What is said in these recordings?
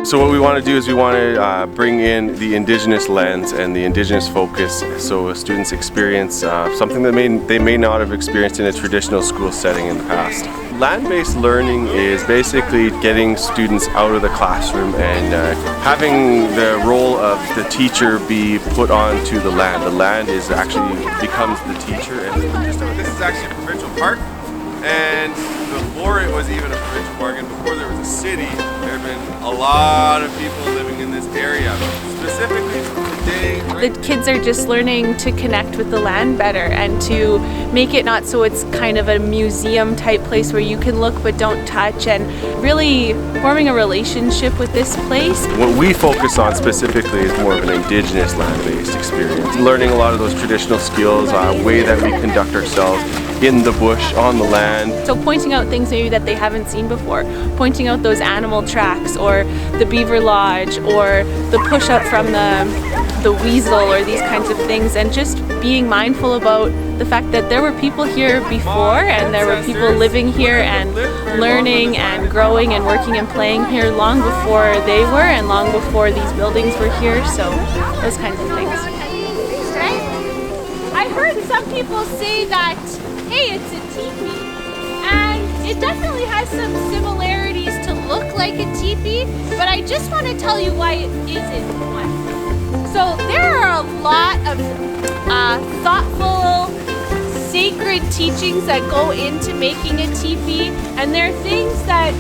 So what we want to do is we want to bring in the Indigenous lens and the Indigenous focus, so students experience something that they may not have experienced in a traditional school setting in the past. Land-based learning is basically getting students out of the classroom and having the role of the teacher be put onto the land. The land is actually becomes the teacher. And this is actually a provincial park, and before it was even a provincial park and before there was a city, there have been a lot of people living in this area. Specifically today, the kids are just learning to connect with the land better and to make it not so it's kind of a museum type place where you can look but don't touch, and really forming a relationship with this place. What we focus on specifically is more of an Indigenous land-based experience. Learning a lot of those traditional skills, way that we conduct ourselves in the bush, on the land. So pointing out things maybe that they haven't seen before, pointing out those animal tracks or the beaver lodge or the push-up from the weasel or these kinds of things, and just being mindful about the fact that there were people here before and there were people living here and learning and growing and working and playing here long before they were and long before these buildings were here, so those kinds of things. I heard some people say that, hey, it's a teepee, and it definitely has some similarities to look like a teepee, but I just want to tell you why it isn't one. So there are a lot of thoughtful, sacred teachings that go into making a teepee, and there are things that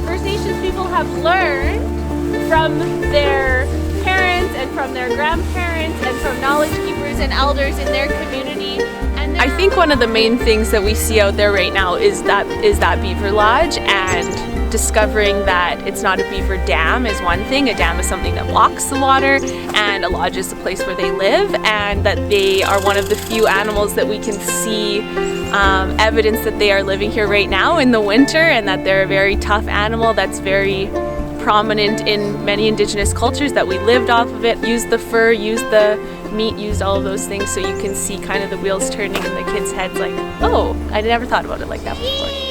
First Nations people have learned from their parents and from their grandparents and from knowledge keepers and elders in their community. And I think one of the main things that we see out there right now is that beaver lodge, and discovering that it's not a beaver dam is one thing. A dam is something that blocks the water, and a lodge is the place where they live, and that they are one of the few animals that we can see evidence that they are living here right now in the winter, and that they're a very tough animal that's very prominent in many Indigenous cultures, that we lived off of it, used the fur, used the meat, used all of those things, so you can see kind of the wheels turning in the kids' heads like, oh, I never thought about it like that before.